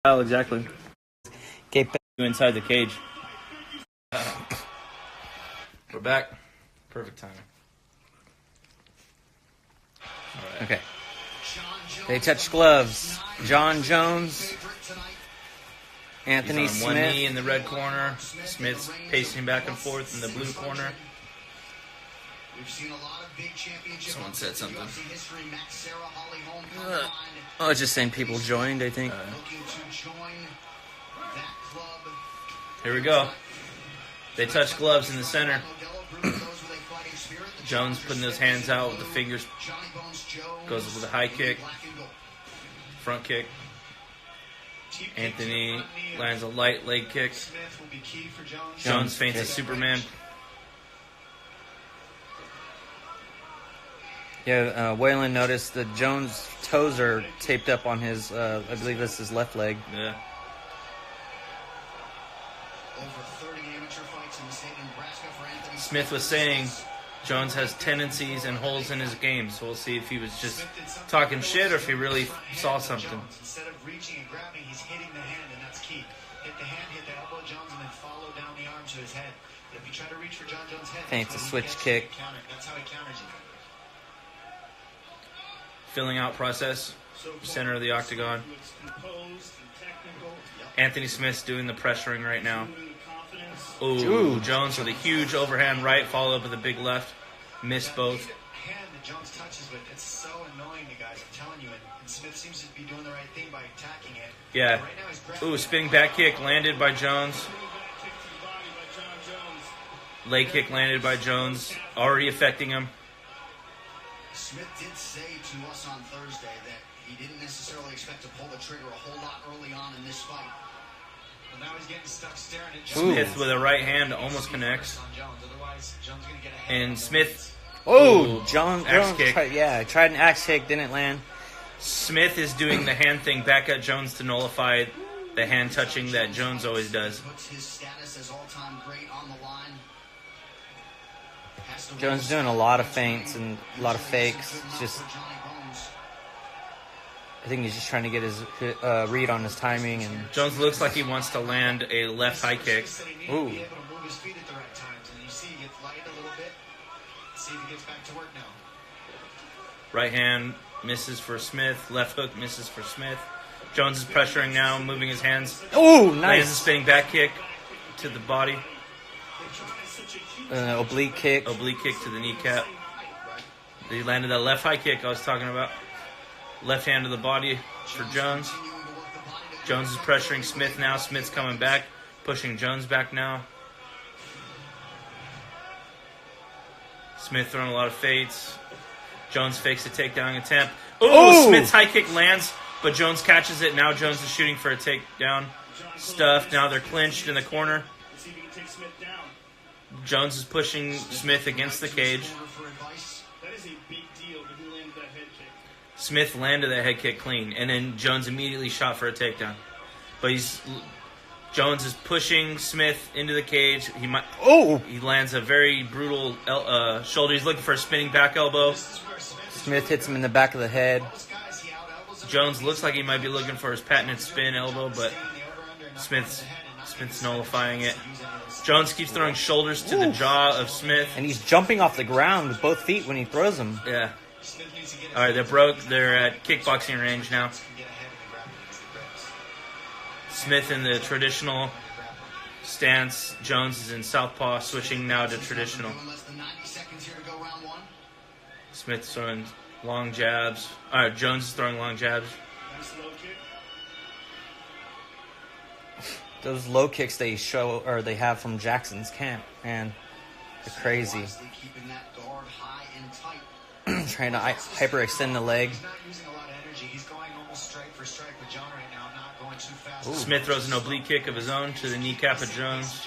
style exactly. Okay, Inside the cage. We're back. Perfect timing. All right. okay. They touch gloves. John Jones, Anthony He's on one knee Smith. in the red corner. Smith's pacing back and forth in the blue corner. Someone said something. Oh, it's just saying people joined, I think. Here we go. They touch gloves in the center. Jones putting those hands out with the fingers. Goes with a high kick. Front kick. Anthony lands a light leg kick. Jones feints a Superman. Yeah, Waylon noticed that Jones' toes are taped up on his, I believe this is his left leg. Yeah. Smith was saying Jones has tendencies and holes in his game, so we'll see if he was just talking shit or if he really saw something. Instead of reaching and grabbing, he's hitting the hand, and that's key. Hit the hand, hit the elbow, Jones, and then follow down the arm to his head. But if you try to reach for John Jones' head, Feints a switch kick. That's how he counters you. Filling out process, center of the octagon. Anthony Smith's doing the pressuring right now. Ooh, Jones with a huge overhand right, followed up with a big left. Missed both. Hand that Jones touches with, it's so annoying, you guys. I'm telling you, and Smith seems to be doing the right thing by attacking it. Yeah. Right now he's grabbing Ooh, spinning back kick landed by Jones. Leg kick landed by Jones, already affecting him. Smith did say to us on Thursday that he didn't necessarily expect to pull the trigger a whole lot early on in this fight. Well, now he's getting stuck staring at Smith with a right hand almost connects. Otherwise, Jones gonna get a hand And Smith, Jones axe kick. Tried an axe kick, didn't land. Smith is doing the hand thing back at Jones to nullify the hand touching that Jones always does. Puts his status as all-time great on the line. Jones doing a lot of feints and a lot of fakes. It's just, I think he's just trying to get his read on his timing. And Jones looks like he wants to land a left high kick. Ooh. be able to move his feet at the right times, and you see he gets light a little bit. See if he gets back to work now. Right hand misses for Smith. Left hook misses for Smith. Jones is pressuring now, moving his hands. oh, Lands a nice spinning back kick to the body. oblique kick. Oblique kick to the kneecap. He landed that left high kick I was talking about. Left hand to the body for Jones. Jones is pressuring Smith now. Smith's coming back, pushing Jones back now. Smith throwing a lot of feints. Jones fakes a takedown attempt. Oh, Smith's high kick lands, but Jones catches it. Now Jones is shooting for a takedown. Stuffed. Now they're clinched in the corner. Jones is pushing Smith against the cage. Smith landed that head kick clean, and then Jones immediately shot for a takedown. But Jones is pushing Smith into the cage. He lands a very brutal shoulder. He's looking for a spinning back elbow. Smith hits him in the back of the head. Jones looks like he might be looking for his patented spin elbow, but Smith's nullifying it. Jones keeps throwing shoulders to the jaw of Smith. And he's jumping off the ground with both feet when he throws them. Yeah. All right, they're at kickboxing range now. Smith in the traditional stance. Jones is in southpaw, switching now to traditional. Smith's throwing long jabs. All right, Jones is throwing long jabs. Those low kicks they have from Jackson's camp, man, they're crazy. Trying to hyperextend the leg. Smith throws an oblique kick of his own to the kneecap of Jones.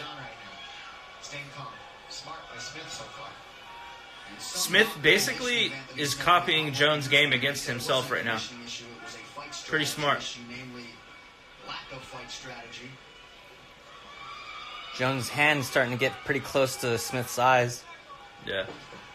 Smith basically is copying Jones' game against himself right now. Pretty smart. Jones' hand's starting to get pretty close to Smith's eyes. Yeah.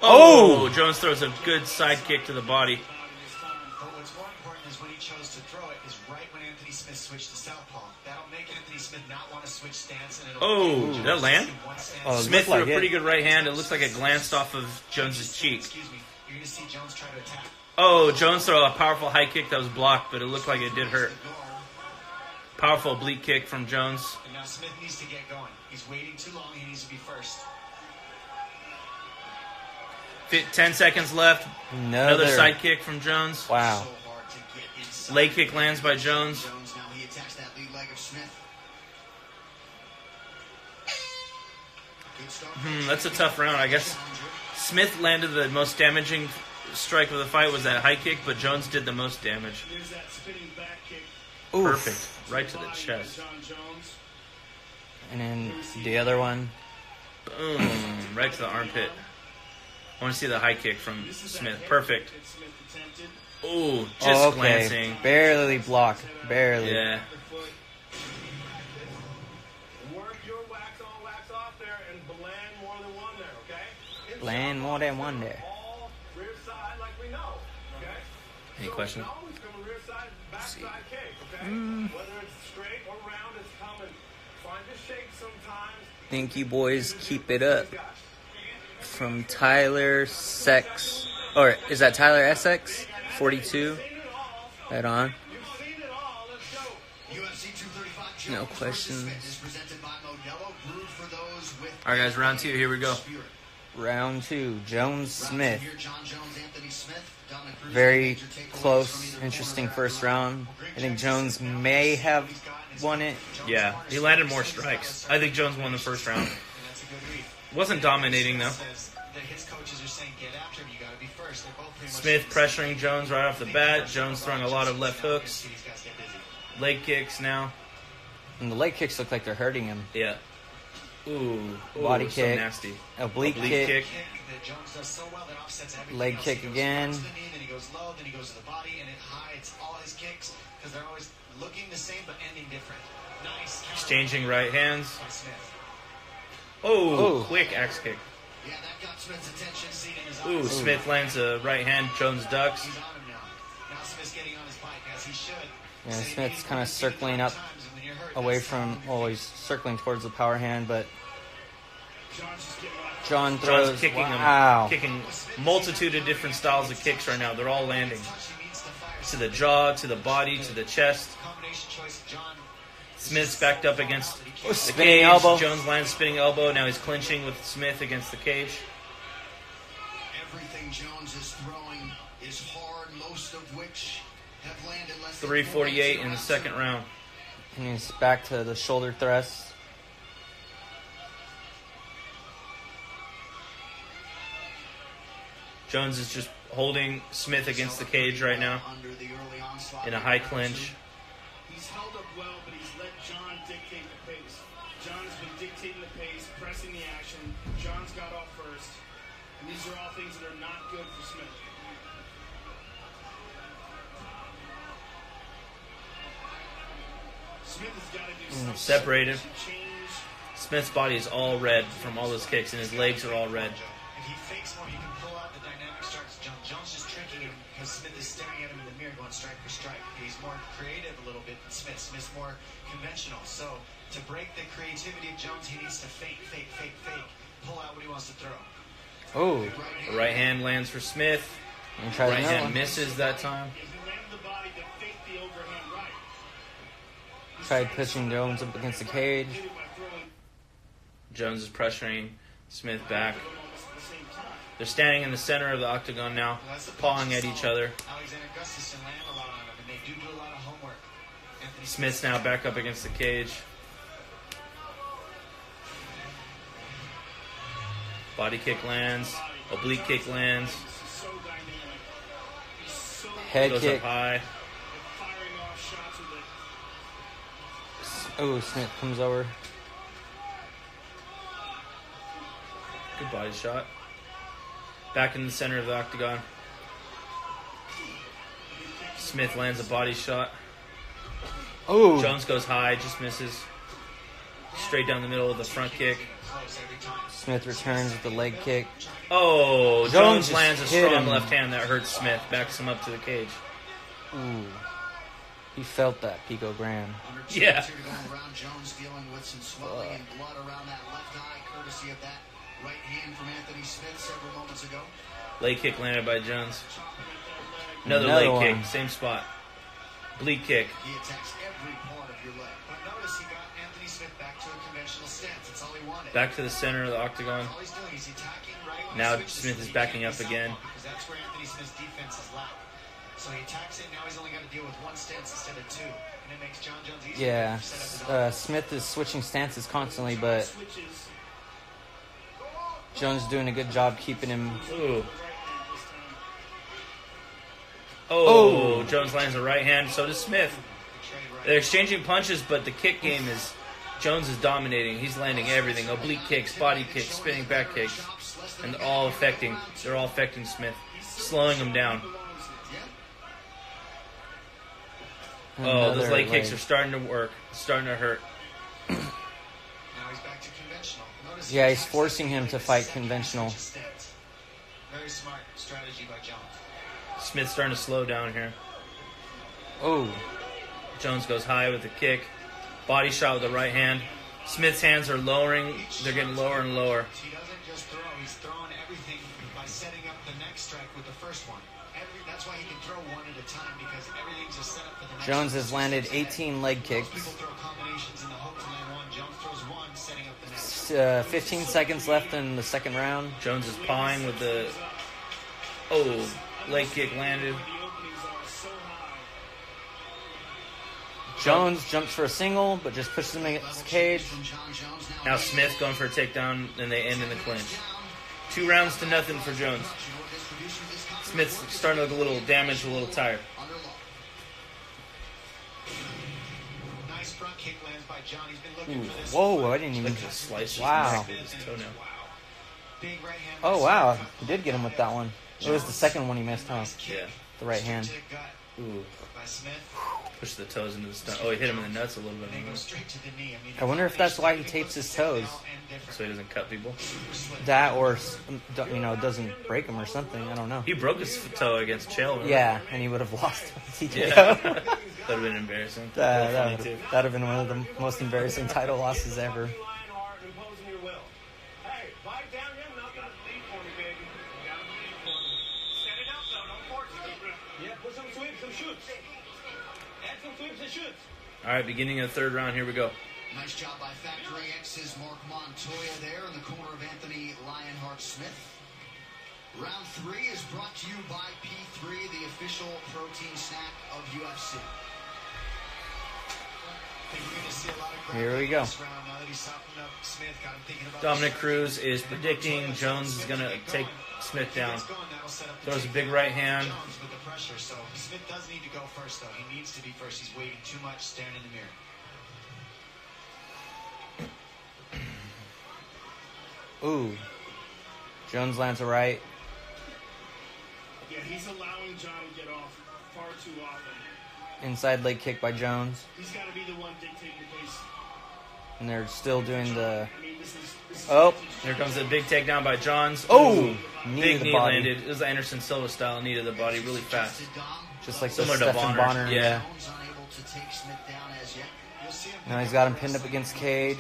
Oh! Jones throws a good side kick to the body. But what's more important is when he chose to to throw it is right when Anthony Smith switched to southpaw. That'll make Anthony Smith not want to switch stance, and it'll Oh, did that land? Oh, it Smith looked threw like a pretty it. good right hand. It looks like it glanced off of Jones's cheek. Excuse me. You're going to see Jones try to attack. Oh, Jones threw a powerful high kick that was blocked, but it looked like it did hurt. Powerful oblique kick from Jones. And now Smith needs to get going. He's waiting too long. He needs to be first. 10 seconds left. Another side kick from Jones. Wow. So hard to get inside. Leg kick lands by Jones. Jones now he attacks that lead leg of Smith. Good start. That's a tough round. I guess Smith landed the most damaging strike of the fight was that high kick, but Jones did the most damage. There's that spinning back kick. Oof. Perfect. Right to the Body by chest. John Jones. And then the other one. Boom. Right to the armpit. I want to see the high kick from This is that Smith. head Perfect. kick that Smith attempted. Ooh, just Oh, okay. glancing. Barely blocked. Barely. Yeah. Underfoot. Work your wax on, wax off there, and blend more than one there, okay? Inside Land more than one there. all rear side like we know, okay? Any So questions? we can always come a rear side, back side kick, okay? Whether it's straight or round, it's coming. Find a shake sometimes. Thank you, boys. Keep it up. From Tyler Sex. Or is that Tyler SX? 42. Right on. You've seen it all. Let's go. UFC 235 Jones No versus questions. Smith is presented by Modelo, brewed for those with All right, guys, round 2. Here we go. spirit. Round 2. Jones Smith. Here, John Jones, Anthony Smith, Dominic Cruz, Very major takeaways from close, either interesting corner. first round. I think Jones may have won it. Yeah, he landed more strikes. I think Jones won the first round. And that's a good read. Wasn't dominating, though. Says that his coaches are saying, get after him. You got to be first. They're both pretty much Smith the same. pressuring Jones right off the bat. Jones throwing a lot of left hooks. These guys get busy. Leg kicks now. And the leg kicks look like they're hurting him. Yeah. Ooh. Body so kick. nasty. Oblique Oblique kick. kick. That Jones does so well that offsets everything Leg else. kick He goes again. across the knee, then he goes low, then he goes to the body, and it hides all his kicks because they're always looking the same but ending different. Nice counter Exchanging right hands. by Smith. Oh, Oh. quick axe kick. Yeah, that got Smith's attention. Seeing his Ooh, eyes. Smith lands a right hand. Jones ducks. He's on him now. Now Smith's getting on his bike as he should. Yeah, Say Smith's he's kind of been circling up times, and when you're hurt, away that's from, time. well, he's circling towards the power hand, but John's just getting off. John throws. John's kicking Wow. him. Kicking multitude of different styles of kicks right now. They're all landing. Touch, he meets the fire. To the jaw, to the body, to the chest. Combination choice, John. Smith's backed up against the Spinning cage. elbow. Jones lands spinning elbow. Now he's clinching with Smith against the cage. Everything Jones is throwing is hard, most of which have landed less than 348 4 in the round second two. round. And he's back to the shoulder thrust. Jones is just holding Smith against the cage right now Under the early onslaught. in a high clinch. He's held up well, but he's let John dictate the pace. John's been dictating the pace, pressing the action. John's got off first. And these are all things that are not good for Smith. Smith has got to do something. Separated. To change. Smith's body is all red from all those kicks, and his legs are all red. If he fakes more, he can pull out. The dynamic starts. Jones just tricking him because Smith is staring at him in the mirror, going strike for strike. He's more creative a little bit than Smith. Smith's more conventional. So to break the creativity of Jones, he needs to fake, pull out what he wants to throw. Oh, The right hand lands for Smith. and try Right another hand one. misses that time. If he landed the body to fake the overhand right. He's Tried trying to pushing Jones up against the cage. hit it by throwing Jones is pressuring Smith back. them almost at the same time. They're standing in the center of the octagon now, Well, that's the pawing punch at you each saw other. Alexander Gustafsson land a lot on him, and they do a lot of homework. Anthony Smith's now back up against the cage. Body kick lands. Oblique kick lands. This is so dynamic. He's so Head Goes kick. up high. firing off shots with it. Oh, Smith comes over. Good body shot. Back in the center of the octagon. Smith lands a body shot. Oh, Jones goes high, just misses. Straight down the middle of the front kick. close every time. Smith returns with the leg kick. Oh, Jones Jones just lands a hit strong him. left hand that hurts Smith. Backs him up to the cage. Ooh. He felt that Pico Graham. Under 2 Yeah. minutes here to go around. Jones dealing with some swelling and blood around that left eye, courtesy of that right hand from Anthony Smith several moments ago. Leg kick landed by Jones. Another Another leg one. kick, same spot. Bleed kick. He attacks every part of your leg. But notice he got Anthony Smith back to a conventional stance. That's all he wanted. Back to the center of the octagon. All he's doing, he's attacking right when Now he switches Smith so is he backing can't up be again. southpaw, because that's where Anthony Smith's defense is lack. So he attacks it. Now he's only got to deal with one stance instead of two, and it makes John Jones easier Yeah, to set up his offense. Smith is switching stances constantly, but Switches. Jones doing a good job keeping him. Ooh. Oh. Oh, Jones lands a right hand. So does Smith. They're exchanging punches, but the kick game is Jones is dominating. He's landing everything: oblique kicks, body kicks, spinning back kicks, and they're all affecting Smith, slowing him down. Oh, those Another leg kicks leg. are starting to work, starting to hurt. Now he's back to conventional. Notice Yeah, he he's attacks forcing everything him with to a fight second conventional. switch of stance. Very smart strategy by Jones. Smith's starting to slow down here. Oh, Jones goes high with the kick, body shot with the right hand. Smith's hands are lowering; they're getting lower and lower. He doesn't just throw; he's throwing everything by setting up the next strike with the first one. That's why he can throw one at a time, because everything's just set up for the next Jones one. has landed 18 leg Most kicks. people throw combinations in the hope to land one. Jones throws one, setting up the next. 15 seconds left in the second round. Jones is pawing with the leg kick landed. The openings are so high. Jones jumps for a single, but just pushes him against the cage. From John Jones Now Smith going for a takedown, and they end in the clinch. 2 rounds to nothing for Jones. Smith's starting to look a little damaged, a little tired. Nice front kick lands by John. He's been looking for this. Whoa, I didn't even. Like a slice his Wow. neck with his toenail. Big right hand. Oh, wow. He did get him with that one. It was the second one he missed, huh? Yeah. The right hand. To the gut Ooh. by Smith. Push the toes into the stomach. Oh, he hit him in the nuts a little bit. And he goes straight to the knee. I mean, I wonder if that's why he tapes his toes. So he doesn't cut people. That or, doesn't break him or something. I don't know. He broke his toe against Chael. remember? Yeah, and he would have lost TKO. Yeah. That would have been embarrassing. That Funny, would too. have been one of the most embarrassing title losses ever. Lionheart imposing your will. Hey, bite down him, not gonna bleed for me, baby. You gotta bleed for me. Set it up though, don't force it. Yeah, put some sweeps, some shoots. Add some sweeps and shoots. All right, beginning of the third round. Here we go. Nice job by Factory X's Mark Montoya there in the corner of Anthony Lionheart Smith. Round 3 is brought to you by P3, the official protein snack of UFC. Here we go. Dominic Cruz is predicting Jones is going to take Smith down. Throws a big right hand. With the pressure, so Smith does need to go first, though. He needs to be first. He's waiting too much, staring in the mirror. Ooh. Jones lands a right. Yeah, he's allowing John to get off far too often. Inside leg kick by Jones. He's got to be the one dictating the pace. And they're still doing the... I mean, this is Oh. Here comes a big takedown by Johns. Oh! Ooh. Knee Big to the knee body. landed. It was the Anderson Silva style knee to the body, really fast. Just like the Similar to Stephen Bonner. Bonner. Yeah. Unable to take Smith down as yet. You'll see him Now he's got him pinned up against cage.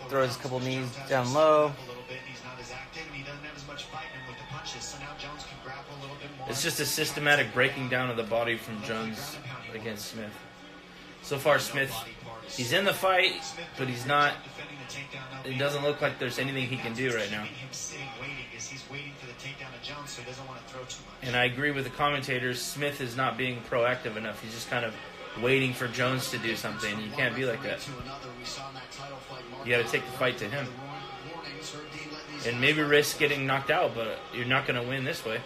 Throws a couple knees down low. a little bit. He's not as active, and he doesn't have as much fight in him with the punches. So now Jones can grapple a little bit more. It's just a systematic breaking down of the body from Jones against Smith. So far, Smith, he's in the fight, but he's not. It doesn't look like there's anything he can do right now. Him sitting waiting is he's waiting for the takedown of Jones, so he doesn't want to throw too much. And I agree with the commentators. Smith is not being proactive enough. He's just kind of waiting for Jones to do something. You can't be like that. You got to take the fight to him. And maybe risk getting knocked out, but you're not going to win this way.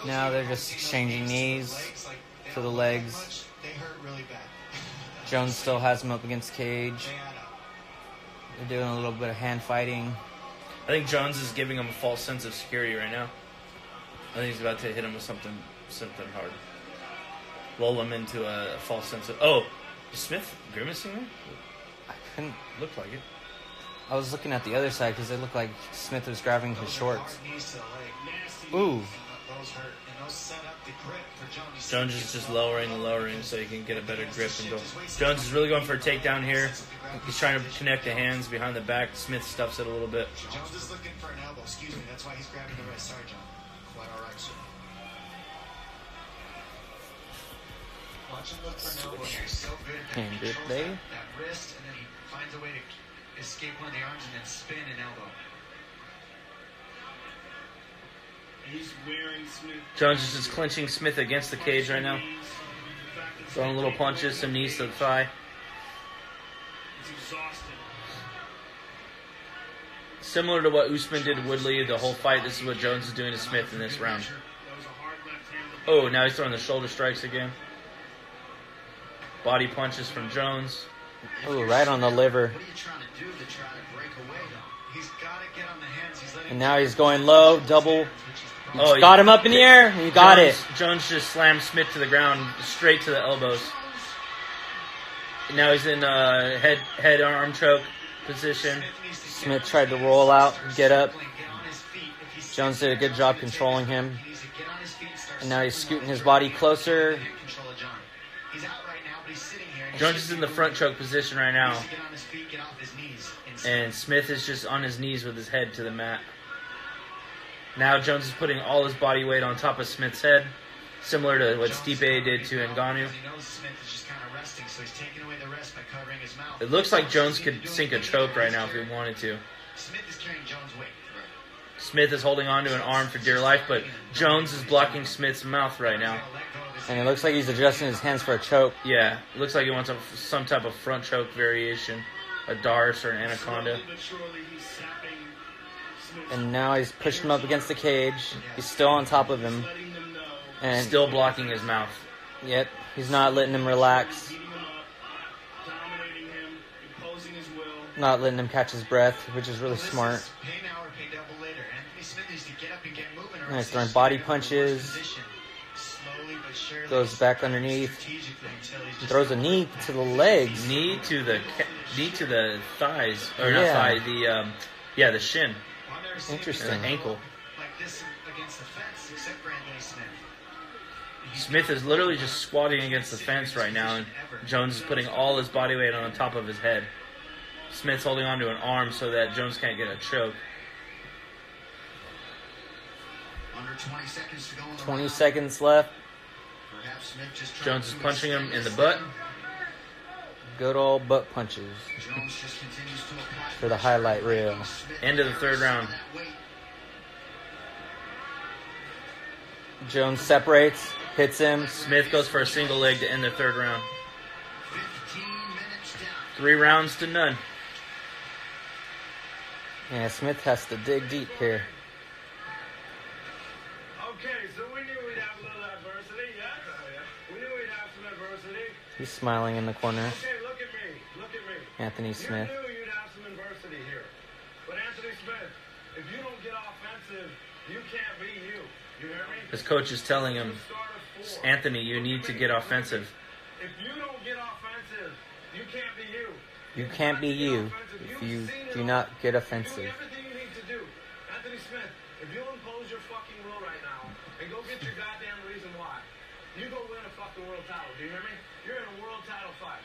Now they're just exchanging knees to the legs. They hurt really bad. Jones still has him up against cage. They add up. They're doing a little bit of hand fighting. I think Jones is giving him a false sense of security right now. I think he's about to hit him with something hard. Lull him into a false sense of... Oh, is Smith grimacing there? I couldn't... Looked like it. I was looking at the other side because it looked like Smith was grabbing his shorts. Hard knees to the leg. nasty. Ooh. those hurt, and those set up the grip for Jones. Jones is just lowering and lowering so he can get a better grip and go. Jones is really going for a takedown here. He's trying to connect the hands behind the back. Smith stuffs it a little bit. Jones is looking for an elbow. Excuse me. That's why he's grabbing the wrist. Sorry, John. Quite all right, sir. Watch him look for an elbow. He's so good at Hand grip controls there. that wrist, and then he finds a way to escape one of the arms and then spin an elbow. He's wearing Smith. Jones is just clinching Smith against the cage right now. Throwing little punches, some knees to the thigh. He's exhausted. Similar to what Usman did to Woodley the whole fight, this is what Jones is doing to Smith in this round. That was a hard left hand. Oh, now he's throwing the shoulder strikes again. Body punches from Jones. Ooh, right on the liver. What are you trying to do to try to break away, though? He's got to get on the hands. He's letting And now he's going low, double. Oh, Got him up in the air. You got it. Jones just slammed Smith to the ground, straight to the elbows. Now he's in head arm choke position. Smith tried to roll out, get up. Jones did a good job controlling him. And now he's scooting his body closer. Jones is in the front choke position right now. And Smith is just on his knees with his head to the mat. Now Jones is putting all his body weight on top of Smith's head, similar to what Stipe did to Ngannou. It looks like Jones could sink a choke right now if he wanted to. Smith is holding on to an arm for dear life, but Jones is blocking Smith's mouth right now. And it looks like he's adjusting his hands for a choke. Yeah, it looks like he wants some type of front choke variation, a Dars or an Anaconda. And now he's pushed him up against the cage. He's still on top of him. And Still blocking his mouth. yep, he's not letting him relax. Not letting him catch his breath, which is really smart. And he's throwing body punches. Goes back underneath. Throws a knee to the legs. Knee to the thighs, or not Yeah. thigh, the shin, Interesting. the ankle. Smith is literally just squatting against the fence right now, and Jones is putting all his body weight on top of his head. Smith's holding onto an arm so that Jones can't get a choke. Under 20 seconds to go in the 20 round. seconds left. Perhaps Smith just tried Jones to is punching him extend in the his butt. lead. Good old butt punches Jones just continues to apply for the highlight reel. Smith End of the third round. that weight. Jones separates, hits him. Smith goes for a single leg to end the third round. 15 minutes down. 3 rounds to none. Yeah, Smith has to dig deep here. Okay, so we knew we'd have a little adversity, yeah? We knew we'd have some adversity. He's smiling in the corner. Okay, look at me. Look at me. Anthony Smith. You knew you'd have some adversity here. But Anthony Smith, if you don't get offensive, you can't be you. You hear me? His coach is telling him, Start at 4. Anthony, you need to get offensive. If you don't get offensive, you can't be you. You can't be you if you do not get offensive. Do everything you need to do. Anthony Smith, if you'll impose your fucking will right now and go get your goddamn reason why, you go win a fucking world title. Do you hear me? You're in a world title fight.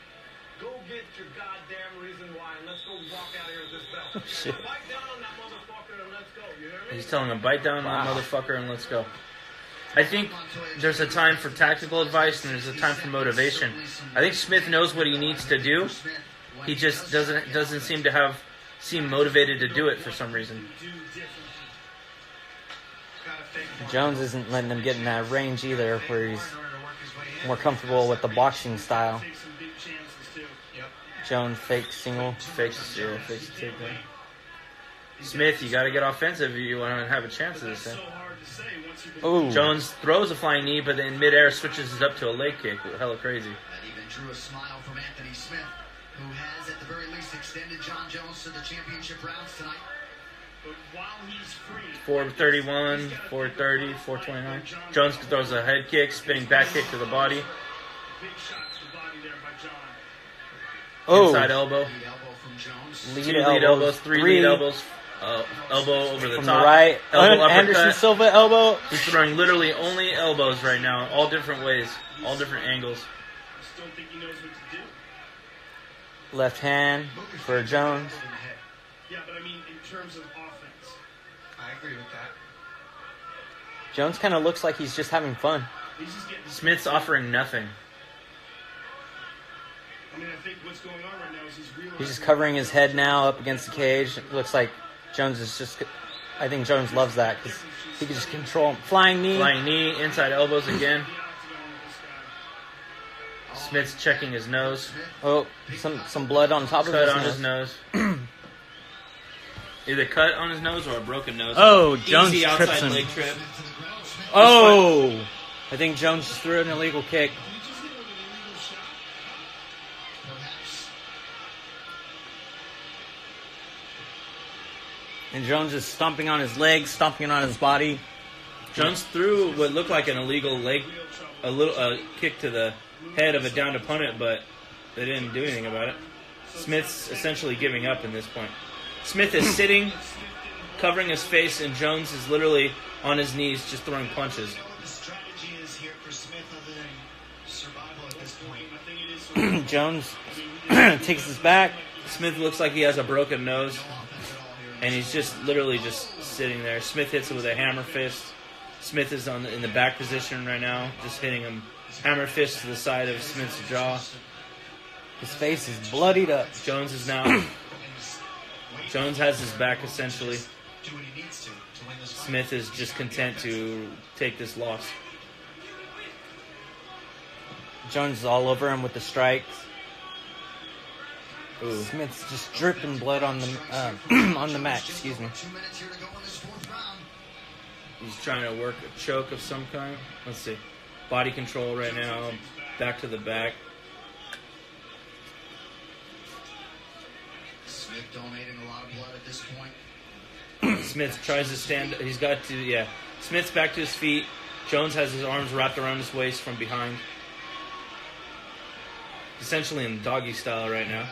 Go get your goddamn reason why and let's go walk out here with this belt. Shit. Bite down on that motherfucker and let's go. You hear me? He's telling him, bite down on that motherfucker and let's go. I think there's a time for tactical advice and there's a time for motivation. I think Smith knows what he needs to do. He just doesn't seem motivated to do it for some reason. Jones isn't letting him get in that range either, where he's more comfortable with the boxing style. Take some big chances too. Jones fake single. Fakes the takedown. Smith, you got to get offensive if you want to have a chance of this So thing. hard to say once you've been Ooh. Jones throws a flying knee, but in midair switches it up to a leg kick. Hella crazy. That even drew a smile from Anthony Smith, who has at the very least extended John Jones to the championship rounds tonight. But while he's free, 431, 430, 429. Jones throws a head kick, spinning back kick to the body. big shot to the body there by John. Oh, Inside elbow. Lead elbow from Jones. lead 2 lead elbows, 3 lead elbows. Elbow over the From top. the right. Elbow Anderson uppercut. Silva elbow. He's throwing literally only elbows right now, all different ways, all different angles. Just don't think he knows what to do. Left hand for Jones. Yeah, but I mean, in terms of offense. I agree with that. Jones kind of looks like he's just having fun. He's just getting. Smith's offering nothing. I mean, I think what's going on right now is he's realizing. He's just covering his head now up against the cage. It looks like Jones is just... I think Jones loves that because he can just control him. Flying knee. Flying knee, inside elbows again. Smith's checking his nose. Oh, some blood on top of Cut his on nose. his nose. Either cut on his nose or a broken nose. Oh, Jones Easy trips outside him. leg trip. Oh! I think Jones just threw an illegal kick. And Jones is stomping on his legs, stomping on his body. Jones threw what looked like an illegal leg, a kick to the head of a downed opponent, but they didn't do anything about it. Smith's essentially giving up in this point. Smith is sitting, covering his face, and Jones is literally on his knees, just throwing punches. The strategy is here for Smith other than survival at this point. I think it is. Jones takes his back. Smith looks like he has a broken nose, and he's just literally just sitting there. Smith hits him with a hammer fist. Smith is in the back position right now, just hitting him hammer fist to the side of Smith's jaw. His face is bloodied up. Jones is now. Jones has his back essentially. Do what he needs to win this fight. Smith is just content to take this loss. Jones is all over him with the strikes. Ooh. Smith's just dripping blood on the on the mat. Excuse me. 2 minutes here to go in this fourth round. He's trying to work a choke of some kind. Let's see. Body control right now. Back to the back. Smith donating a lot of blood at this point. Smith tries to stand. He's got to, yeah. Smith's back to his feet. Jones has his arms wrapped around his waist from behind. Essentially in doggy style right now.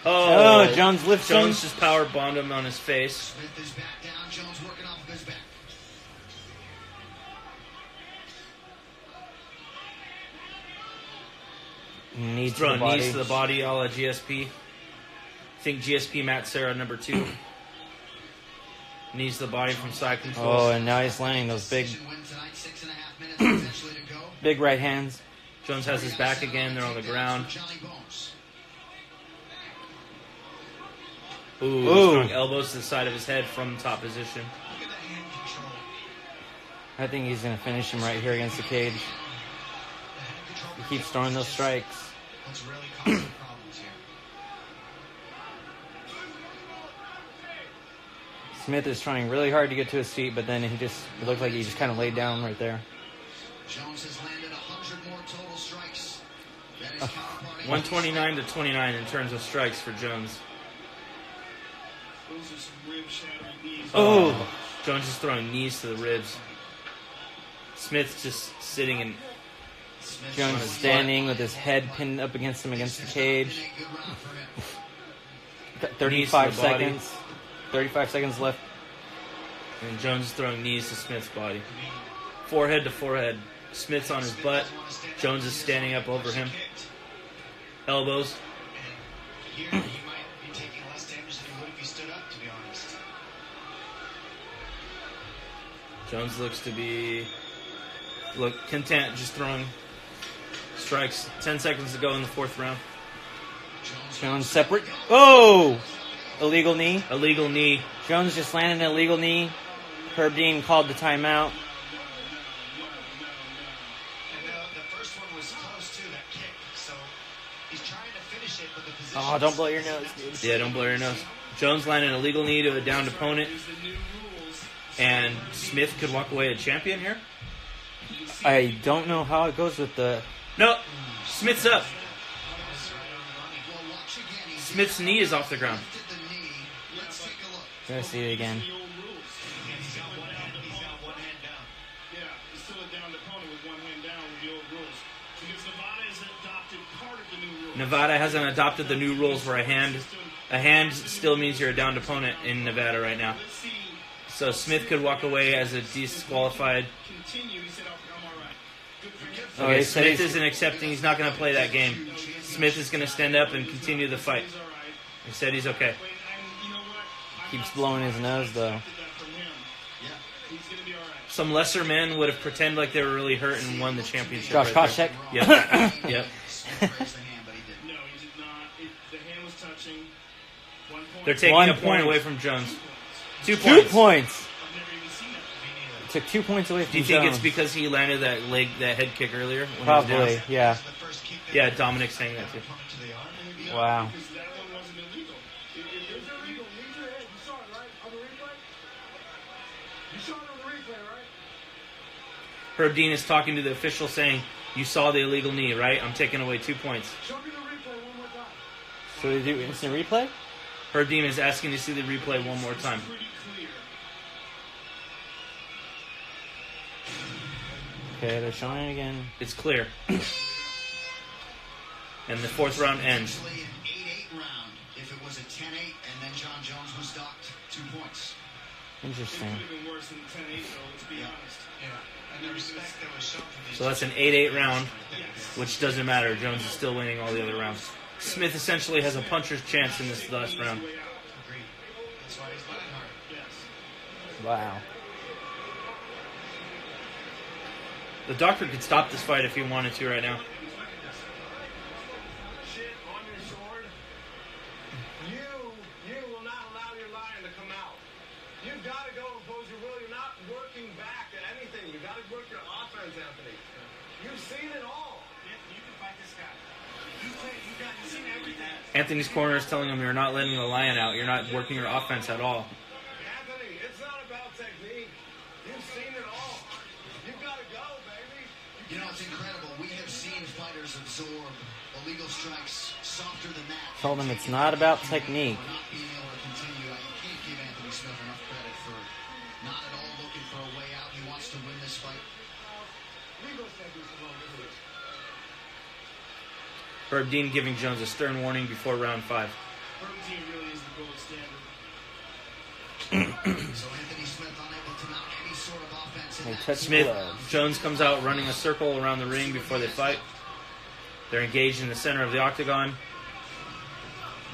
Oh, Jones lifts him. Jones just power bombed him on his face. Smith is back down. Jones working off of his back. Knees to the Throwing body. knees to the body, a la GSP. I think GSP Matt Serra number 2. Knees to the body from side control. Oh, and now he's landing those big, Win tonight, 6.5 minutes essentially to go. big right hands. Jones has his back again. They're on the ground. Johnny Bones. Ooh, Ooh. strong elbows to the side of his head from top position. Look at that hand control. I think he's gonna finish him right here against the cage. The hand control He keeps throwing those strikes. what's really causing problems here. Smith is trying really hard to get to his feet, but then it looked like he just kind of laid down right there. Jones has landed 100 more total strikes. That is counterparting. 129 to 29 in terms of strikes for Jones. Those are some rib shattering knees. Oh. Jones is throwing knees to the ribs. Smith's just sitting in. Smith Jones is standing with his head pinned up against him against the cage. a good round for him. Got 35 Knees to the body. seconds. 35 seconds left. And Jones is throwing knees to Smith's body. Forehead to forehead. Smith's on his butt. Jones is standing up over him. Elbows. Here, he might be taking less damage than he would if he stood up, to be honest. Jones looks to be content just throwing strikes. 10 seconds to go in the fourth round. Jones separate. Oh! Illegal knee. Illegal knee. Jones just landed an illegal knee. Herb Dean called the timeout. And the first one was close to that kick, so he's trying to finish it, but the position. Oh, don't blow your nose, dude. Yeah, don't blow your nose. Jones landed an illegal knee to a downed opponent. And Smith could walk away a champion here? I don't know how it goes with the... No. Smith's up. Well, watch again. He's Smith's knee is off the ground. lifted the knee. Let's take a look. Gotta see it again. The old rules. He's got one hand down. Yeah, he's still a downed opponent with one hand down with the old rules. Because Nevada has adopted part of the new rules. Nevada hasn't adopted the new rules where a hand A hand still means you're a downed opponent in Nevada right now. So Smith could walk away as a disqualified. Okay, Smith isn't accepting. He's not going to play that game. Smith is going to stand up and continue the fight. He said he's okay. Keeps blowing his nose, though. Some lesser men would have pretended like they were really hurt and won the championship. Josh Koscheck? Yep. Yep. They're taking 1 a point point. away from Jones. 2 2 points. points. Took 2 points away from Do you think Jones. it's because he landed that head kick earlier? When he was Probably, down? yeah. Yeah, Dominic's saying that too. Wow. Herb Dean is talking to the official saying, "You saw the illegal knee, right? I'm taking away 2 points." Should we do instant replay? Herb Dean is asking to see the replay one more time. Okay, they're showing it again. It's clear. And the fourth round ends. Actually an 8-8 round if it was a 10-8 and then John Jones was docked 2 points. Interesting. So that's an 8-8 round, which doesn't matter. Jones is still winning all the other rounds. Smith essentially has a puncher's chance in this last round. Wow. The doctor could stop this fight if he wanted to right now. Shit on your sword. You will not allow your lion to come out. You've got to go impose your will. You're not working back at anything. You've got to work your offense, Anthony. You've seen it all. You can fight this guy. You've seen everything. Anthony's corner is telling him you're not letting the lion out. You're not working your offense at all. Anthony, it's not about technique. You've seen it all. You've got to go, baby. You know, it's incredible. We have seen fighters absorb illegal strikes softer than that. Told him it's not about technique. For not being able to continue. You can't give Anthony Smith enough credit for not at all looking for a way out. He wants to win this fight. Herb Dean giving Jones a stern warning before round 5. So Anthony Smith unable to mount any sort of offense in They that. touch Smith, gloves. Jones comes out running a circle around the ring before they fight. They're engaged in the center of the octagon.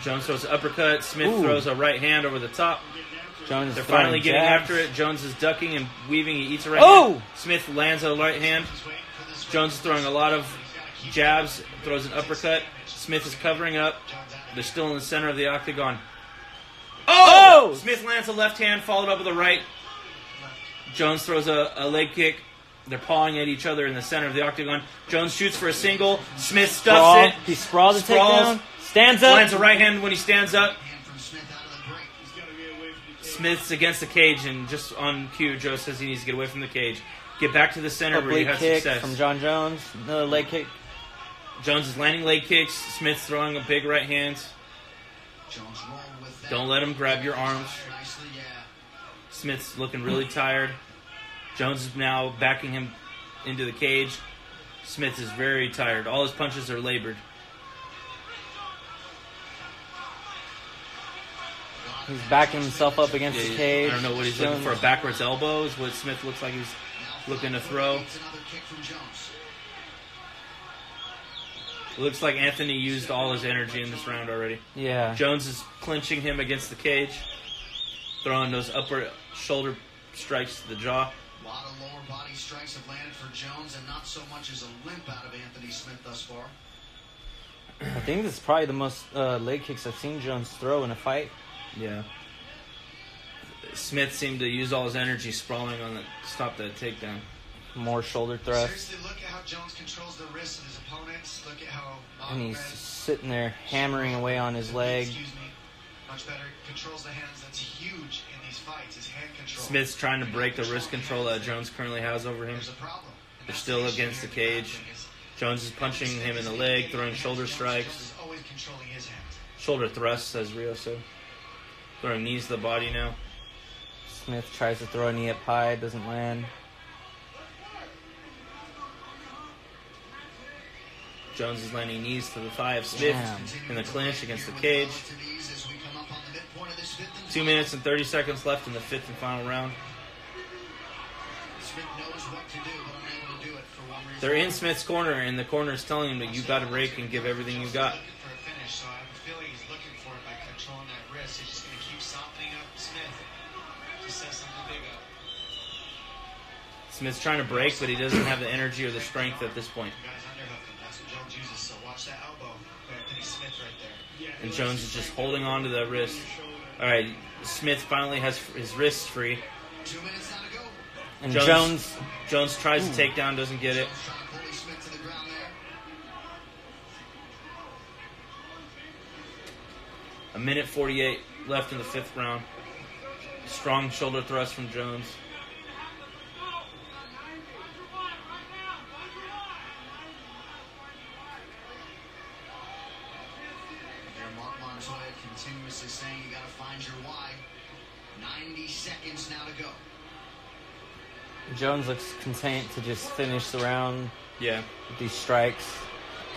Jones throws an uppercut. Smith Ooh. throws a right hand over the top. Jones is They're throwing finally getting jabs. after it. Jones is ducking and weaving. He eats a right Oh! hand. Smith lands a right hand. Jones is throwing a lot of jabs, throws an uppercut. Smith is covering up. They're still in the center of the octagon. Oh! Smith lands a left hand, followed up with a right. Jones throws a leg kick. They're pawing at each other in the center of the octagon. Jones shoots for a single. Smith Sprawl. stuffs it. He sprawled the Sprawls. takedown. Stands up. Lands a right hand when he stands up. Hand from Smith out of the break. Smith's against the cage, and just on cue, Joe says he needs to get away from the cage. Get back to the center where he Oblique has kick success. from John Jones. Another leg kick. Jones is landing leg kicks. Smith's throwing a big right hand. Jones rolled with that. Don't let him grab your arms. Nicely, yeah. Smith's looking really tired. Jones is now backing him into the cage. Smith is very tired. All his punches are labored. He's backing himself up against the cage. I don't know what he's looking for. A backwards elbow is what Smith looks like he's looking to throw. It's another kick from Jones. It looks like Anthony used all his energy in this round already. Yeah. Jones is clinching him against the cage, throwing those upper shoulder strikes to the jaw. A lot of lower body strikes have landed for Jones, and not so much as a limp out of Anthony Smith thus far. I think this is probably the most leg kicks I've seen Jones throw in a fight. Yeah. Smith seemed to use all his energy sprawling on the stop that takedown. More shoulder thrusts. Seriously, look at how Jones controls the wrists of his opponents. Look at how And he's Ahmed- sitting there hammering away on his leg. Excuse me. Much better. Controls the hands. That's huge in these fights. His hand control. Smith's trying to break the wrist control that Jones currently has over him. There's a problem. And They're that's still the issue against the here in cage. boxing is Jones is punching him in the leg, throwing shoulder strikes. Jones is always controlling his hands. Shoulder thrusts, says Rio so. Throwing knees to the body now. Smith tries to throw a knee up high, doesn't land. Jones is landing knees to the thigh of Smith Damn. in the clinch against the cage. To these as we come this fifth and 2 minutes and 30 seconds left in the fifth and final round. Smith knows what to do, but unable to do it for one reason. They're in Smith's corner, and the corner is telling him that you got to break and give everything you got. Looking for a finish, so I have a feeling he's looking for it by controlling that wrist. He's just going to keep softening up Smith to set something big up. Smith's trying to break, but he doesn't have the energy or the strength at this point. Guys underhook him. That's what Jones uses, so watch that elbow. Anthony Smith right there. And Jones is just holding on to the wrist. All right, Smith finally has his wrists free. 2 minutes now to go. And Jones tries to take down, doesn't get it. Jones trying to pull Smith to the ground there. A minute 48 left in the fifth round. Strong shoulder thrust from Jones. There, Mark Montoya continuously saying you got to find your why. 90 seconds now to go. Jones looks content to just finish the round Yeah. with these strikes.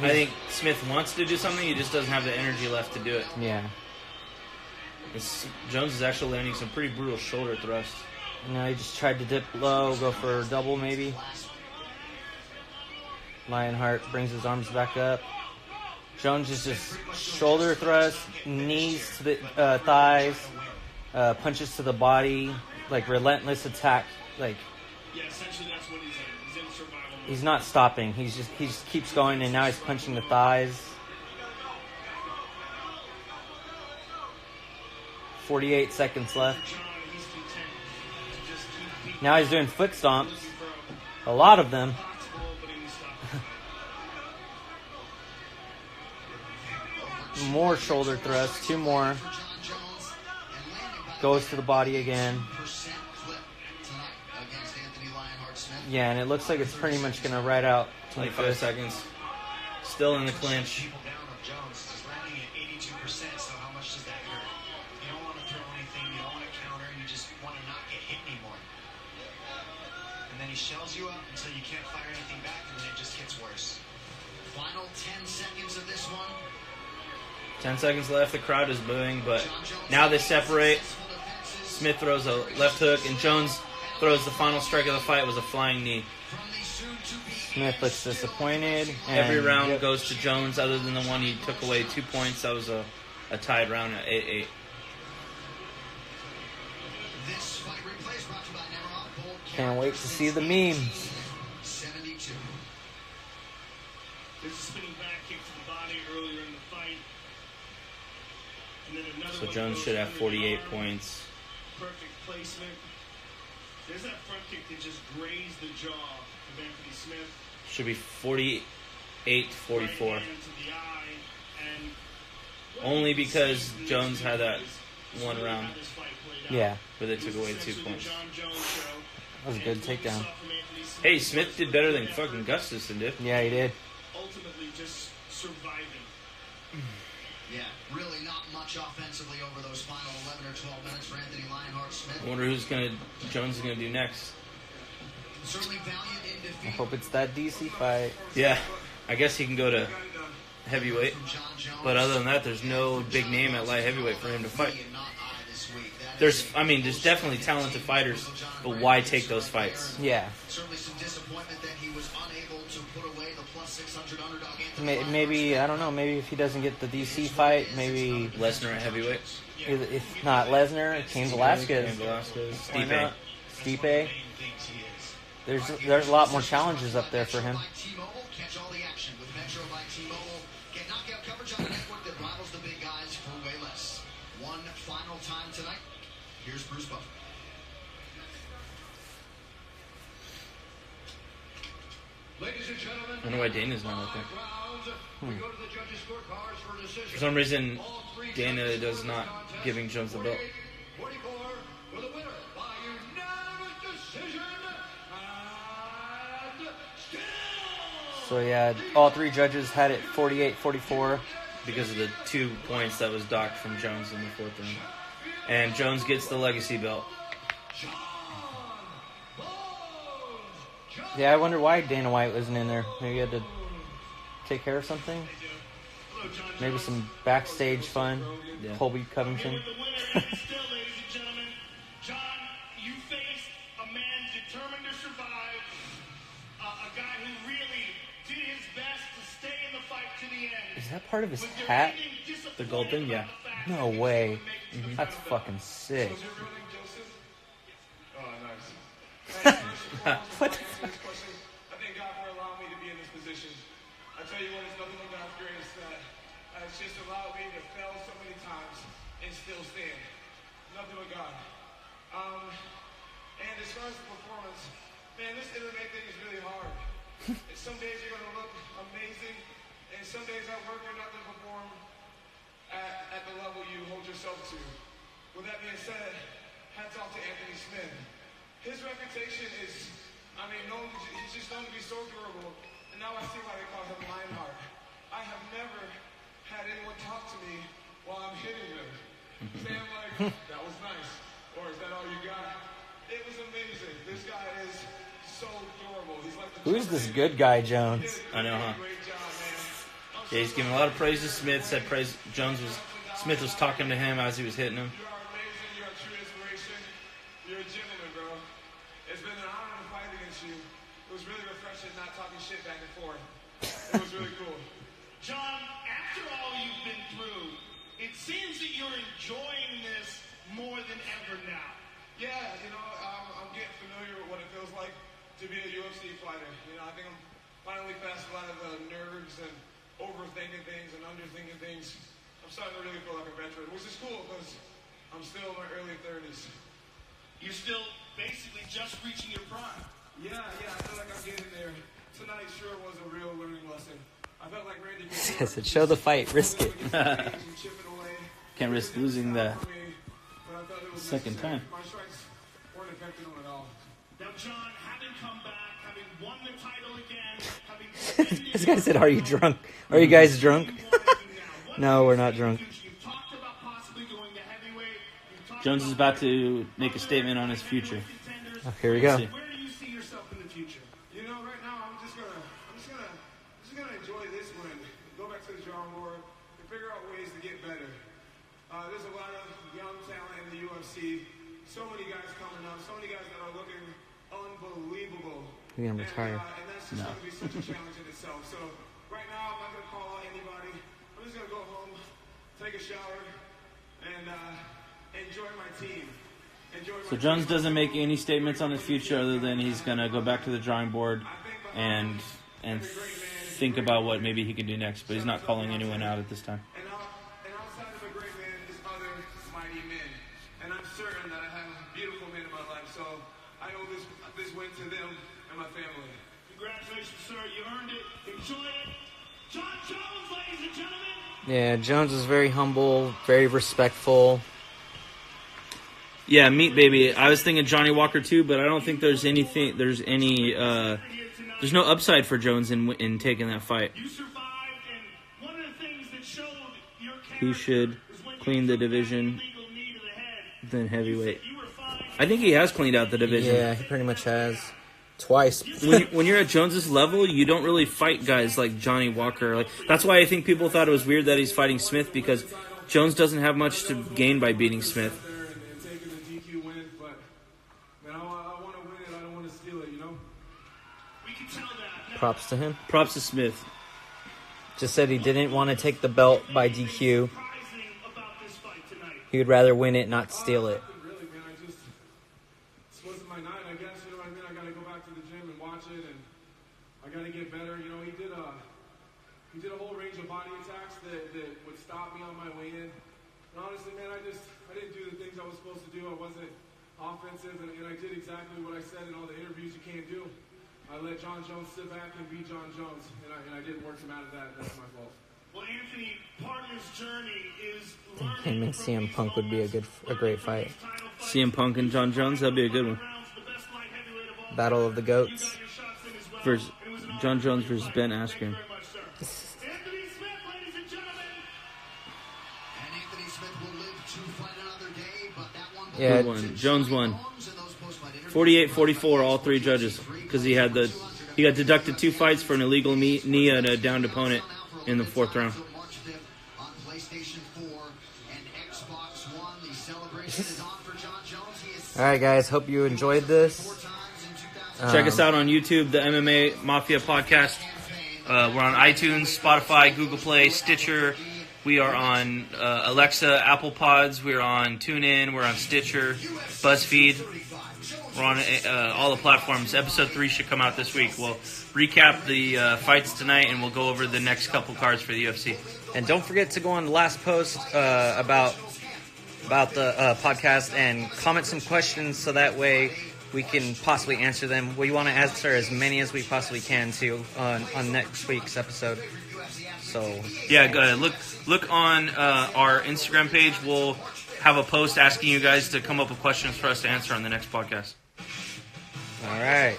I think Smith wants to do something, he just doesn't have the energy left to do it. Yeah. Jones is actually landing some pretty brutal shoulder thrusts. He just tried to dip low, go for a double maybe. Lionheart brings his arms back up. Jones is just shoulder thrust, knees to the thighs, punches to the body, like relentless attack. Like Yeah, essentially that's what he's in. He's in survival mode. he's not stopping. He just keeps going, and now he's punching the thighs. 48 seconds left. John, he's content to just keep beating Now he's doing foot stomps. for A lot of them. possible opening stuff. More shoulder thrusts. 2 more. For John Jones and landing by Goes to the body again. percent clip tonight against Anthony Lionheart Smith. Yeah, and it looks like it's pretty much going to ride out 25 seconds. Still in the clinch. People down on Jones. He's landing at 82%, so how much does that hurt? You don't want to throw anything, you don't want to counter, you just want to not get hit anymore. And then he shells you up until you can't fire anything back, and then it just gets worse. Final 10 seconds of this one. 10 seconds left. The crowd is booing, but now they separate. Smith throws a left hook, and Jones throws the final strike of the fight. It was a flying knee. Smith looks disappointed. And Every round goes to Jones, other than the one he took away 2 points. That was a tied round at 8-8. This fight replay is brought to you by Nemiroff Bold Can't wait to see the memes. 72. There's a spinning back kick to the body earlier in the fight. And then another So one Jones goes should have through the 48 arm. points. Perfect placement. There's that front kick that just grazed the jaw of Anthony Smith. Should be 48-44. Right hand to the eye, and Only because Jones had that is one really round how this fight played out. Yeah, where they took away 2 Essentially the points. John Jones show. that was a good takedown. Hey, Smith did better than fucking Gustafsson did. Yeah, he did. Ultimately, just surviving. Yeah, really not much offensively over those final 11 or 12 minutes for Anthony Lionheart Smith. I wonder Jones is gonna do next. Certainly valiant in I defeat hope it's that DC fight. Yeah, I guess he can go to heavyweight. from John Jones. But other than that, there's no big name at light heavyweight for him to fight. And not I this week. That There's is definitely talented fighters, but why take those fights? Yeah, certainly some disappointment that he was unable to put away the plus 600 underdog Anthony maybe I don't know. Maybe if he doesn't get the DC fight, maybe Lesnar at heavyweight. if not Lesnar, Cain Velasquez. Cain Velasquez, Why Stipe. not? Stipe. Thinks he is. There's a lot more challenges up there for him. By T-Mobile, catch all the action with Metro by T-Mobile. Get knockout coverage on a network that rivals the big guys for way less. One final time tonight. Here's Bruce Buffer. Ladies and gentlemen, I don't know why Dana's not up there. we go to the judges' scorecards for a decision. For some reason, All three Dana judges does scored not the contest giving Jones the belt. 44 with a winner by unanimous decision. And still So yeah, all 3 judges had it 48-44. Because of the 2 points that was docked from Jones in the 4th round. And Jones gets the legacy belt. Yeah, I wonder why Dana White wasn't in there. Maybe he had to take care of something. Maybe some backstage fun. Yeah. Colby Covington. And with the winner, and still, ladies and gentlemen, John, you faced a man determined to survive, a guy who really did his best to stay in the fight to the end. Is that part of his hat? The gold thing, yeah. No way. That's fucking sick. Was your real name Joseph? Oh, nice. Hey, first and foremost, What before I the answer this question, I thank God for allowing me to be in this position. I tell you what, it's nothing but God's grace that it's just allowed me to fail so many times and still stand. Nothing but God. And as far as the performance, man, this MMA thing is really hard. And some days you're going to look amazing, and some days at work you're not going to perform at the level you hold yourself to. With that being said, hats off to Anthony Smith. His reputation is, he's just known to be so durable, and now I see why they call him Lionheart. I have never had anyone talk to me while I'm hitting them. Saying like, that was nice, or is that all you got? It was amazing. This guy is so durable. He's like the Who's this good guy, Jones? I know, huh? Great job, man. Yeah, he's giving a lot of praise to Smith. Said Smith was talking to him as he was hitting him. You are amazing. You're a true inspiration. You're a gentleman, bro. It's been an honor to fight against you. It was really refreshing not talking shit back and forth. It was really cool. John, after all you've been through, it seems that you're enjoying this more than ever now. Yeah, I'm getting familiar with what it feels like to be a UFC fighter. I think I'm finally past a lot of the nerves and overthinking things and underthinking things. I'm starting to really feel like a veteran, which is cool because I'm still in my early 30s. You're still basically just reaching your prime. Yeah, I feel like I'm getting there. Tonight sure was a real learning lesson. I felt like Randy Says it, show the fight, risk it. Can't risk losing the second time. My strikes weren't affecting him at all. Now, John, having come back, having won the title again, having This guy said, "Are you drunk? Are you guys drunk?" No, we're not drunk. You've talked about possibly going to heavyweight. You've talked Jones is about to make a statement on his future. Oh, here we go. See. Where do you see yourself in the future? Right now I'm just gonna enjoy this win. Go back to the drawing board and figure out ways to get better. There's a lot of young talent in the UFC. So many guys coming up. So many guys that are looking unbelievable. You're gonna retire. And that's just gonna be such a challenge in itself. So right now I'm not gonna call out anybody. I'm just gonna go home, take a shower, and enjoy my team. So Jones doesn't make any statements on his future other than he's gonna go back to the drawing board and think about what maybe he can do next. But he's not calling anyone out at this time. And outside of a great man is other mighty men. And I'm certain that I have beautiful men in my life. So I owe this win to them and my family. Congratulations, sir. You earned it. Enjoy it. John Jones, ladies and gentlemen. Yeah, Jones is very humble, very respectful. Yeah, meat baby. I was thinking Johnny Walker too, but I don't think there's no upside for Jones in taking that fight. You survived, and one of the things that showed your He should was when clean you the took that division, illegal knee to the head. then heavyweight. You were fine. I think he has cleaned out the division. Yeah, he pretty much has. Twice. When you're at Jones's level, you don't really fight guys like Johnny Walker. That's why I think people thought it was weird that he's fighting Smith, because Jones doesn't have much to gain by beating Smith. And taking the DQ win, but man, I want to win it. I don't want to steal it. We can tell that. Now, Props to him. Props to Smith. Just said he didn't want to take the belt by DQ. surprising about this fight tonight. He would rather win it, not steal it. Really, man, this wasn't my night. I guess I got to go back to the gym and watch it, and I got to get better. He did a whole range of body attacks that would stop me on my way in. And honestly, man, I didn't do the things I was supposed to do. I wasn't offensive, and I did exactly what I said in all the interviews you can't do. I let John Jones sit back and be John Jones, and I didn't work him out of that. That's my fault. Well, Anthony, part of his journey is Him and CM Punk would be a great fight. CM Punk and John Jones, that'd be a good one. Battle of the Goats. Versus John Jones versus Ben Askren. Anthony Smith, ladies and gentlemen. And Anthony Smith will live to fight another day, but that one Yeah. Who won? Jones won. 48-44, all three judges, because he got deducted 2 fights for an illegal knee and a downed opponent in the 4th round. March 5th PlayStation 4 and Xbox One. The celebration is on for John Jones. He is All right, guys. Hope you enjoyed this. 4 times in 2000. Check us out on YouTube, the MMA Mafia podcast. We're on iTunes, Spotify, Google Play, Stitcher. We are on Alexa, Apple Pods. We're on TuneIn. We're on Stitcher, BuzzFeed. We're on all the platforms. Episode 3 should come out this week. We'll recap the fights tonight, and we'll go over the next couple cards for the UFC. And don't forget to go on the last post about the podcast and comment some questions so that way we can possibly answer them. We want to answer as many as we possibly can too on next week's episode. So yeah, look on our Instagram page. We'll have a post asking you guys to come up with questions for us to answer on the next podcast. All right.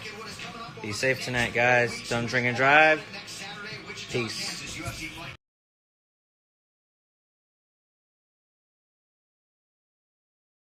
Be safe tonight, guys. Don't drink and drive. Peace.